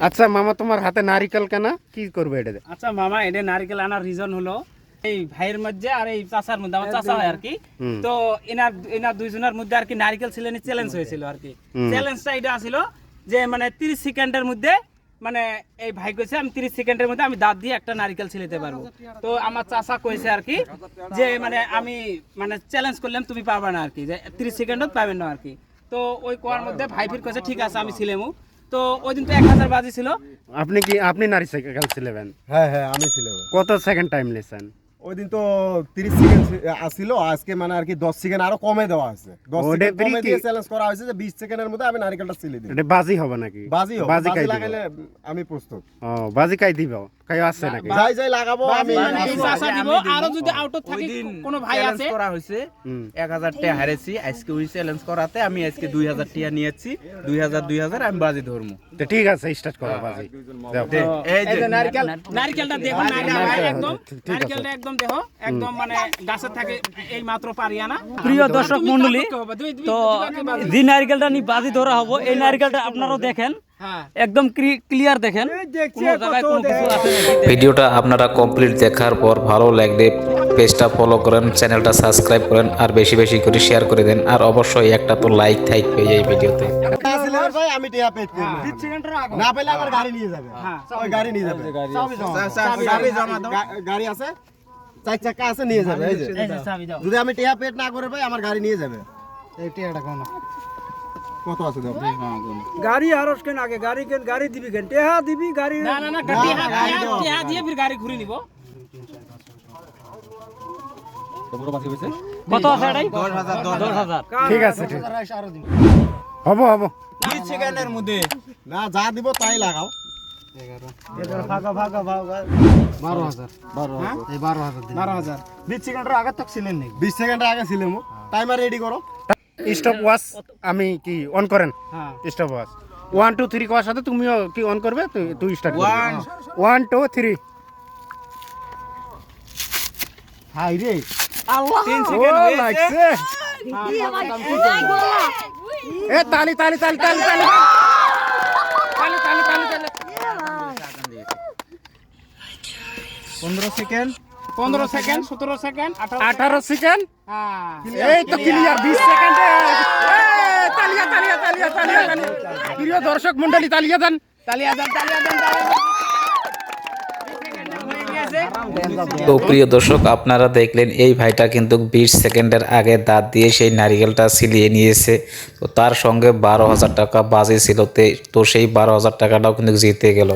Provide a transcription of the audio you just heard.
আচ্ছা মামা, তোমার হাতে নারিকেল কেনা, কি করবে এটা? আচ্ছা মামা, এটা নারকেল আনার রিজন হলো এই ভাইয়ের মধ্যে আর এই চাচার মধ্যে, আমার চাচা হয় আর কি। তো এনার দুইজনের মধ্যে আর কি নারকেল ছিলেন চ্যালেঞ্জ হয়েছিল আর কি। চ্যালেঞ্জটা এটা ছিল যে মানে 30 সেকেন্ডের মধ্যে, মানে এই ভাই কইছে আমি 30 সেকেন্ডের মধ্যে আমি দাঁত দিয়ে একটা নারকেল ছিলাতে পারবো। তো আমার চাচা কইছে আর কি যে মানে আমি মানে চ্যালেঞ্জ করলাম, তুমি পারবে না আর কি, যে 30 সেকেন্ডত পাবেন না আর কি। তো ওই কোয়ার মধ্যে ভাই ফির কইছে ঠিক আছে আমি ছিলামু। তো ওই দিন তো 1000 বাজি ছিল। আপনি নারিকেল ছিলেন? হ্যাঁ হ্যাঁ, আমি ছিলাম। কত সেকেন্ড টাইম নিয়েছেন? ওই দিন তো 30 সেকেন্ড আসছিল, আজকে মানে আর কি 10 সেকেন্ড আরো কমে দেওয়া আছে। 10 সেকেন্ড কমে দিয়ে চ্যালেঞ্জ করা হয়েছে যে 20 সেকেন্ডের মধ্যে আমি নারকেলটা ছিলে দিই। এটা বাজি হবে নাকি? বাজি হবে, বাজি বাজি লাগাইলে আমি প্রস্তুত। ও, বাজি কাই দিব? কাই আছে নাকি? যাই লাগাবো আমি, মানে এই চাচা দিব। আর যদি আউট থাকে কোন ভাই আছে, করা হইছে 1000 টাকা হারেছি। আজকে ওই চ্যালেঞ্জ করাতে আমি আজকে 2000 টাকা নিয়েছি। 2000 আমি বাজি ধরমু। তো ঠিক আছে, স্টার্ট করো বাজি। দাও। এই যে নারকেলটা দেখো, একদম নারকেলটা একদম দেখো, একদম মানে গাছের থাকে এই মাত্র পারিয়া না। প্রিয় দর্শক মণ্ডলী, তো যে নারকেলটা নিয়ে বাজি ধরা হবো, এই নারকেলটা আপনারাও দেখেন, একদম ক্লিয়ার দেখেন, কোনো জায়গায় কোনো কিছু আছে না। ভিডিওটা আপনারা কমপ্লিট দেখার পর ভালো লাগলে পেজটা ফলো করেন, চ্যানেলটা সাবস্ক্রাইব করেন, আর বেশি বেশি করে শেয়ার করে দেন, আর অবশ্যই একটা তো লাইক থাকবে এই ভিডিওতে। ভাই আমি টিয়া পেট করব, না পেলে আমার গাড়ি নিয়ে যাবে। ওই গাড়ি নিয়ে যাবে, গাড়ি জমা দাও। গাড়ি আছে, 4 চাকা আছে, নিয়ে যাবে। এই যে যদি আমি টিয়া পেট না করে ভাই আমার গাড়ি নিয়ে যাবে। এই টিয়াটা কোন কত আছে দাও? গাড়ি আরস কেন আগে গাড়ি কেন গাড়ি দিবি কেন টেহা দিবি গাড়ি না না না টিয়া দিয়ে ফির গাড়ি ঘুরে নিব। কত আছে এটাই? 10,000। ঠিক আছে, ঠিক হবো 20 সেকেন্ডের মধ্যে না, যা দিব তাই লাগাও। 20 সেকেন্ডের আগে তক ছিলেন নি? 20 সেকেন্ডের আগে ছিলাম। টাইমার রেডি করো। স্টপ ওয়াচ আমি কি অন করেন? স্টপ ওয়াচ 1 2 3 কোয়ার সাথে তুমিও কি অন করবে? তুই স্টার্ট করবে। 1 2 3। হাই রে আল্লাহ, 3 সেকেন্ড হয়েছে। লাগছে। এ তালি তালি তালি তালি তালি তালি তালি তালি তালি। 15 সেকেন্ড, 15 সেকেন্ড, 17 সেকেন্ড, 18 সেকেন্ড। হ্যাঁ এই তো ক্লিয়ার 20 সেকেন্ডে। তালিয়া তালিয়া তালিয়া তালিয়া তালিয়া। প্রিয় দর্শক মণ্ডলী, তালিয়া দেন। তালিয়া দেন, তালিয়া দেন, তালিয়া দেন। তো প্রিয় দর্শক, আপনারা দেখলেন এই ভাইটা কিন্তু 20 সেকেন্ডের আগে দাঁত দিয়ে সেই নারিকেলটা ছিলিয়ে নিয়েছে। তো তার সঙ্গে 12,000 টাকা বাজি ছিল, তো সেই 12,000 টাকাটাও কিন্তু জিতে গেল।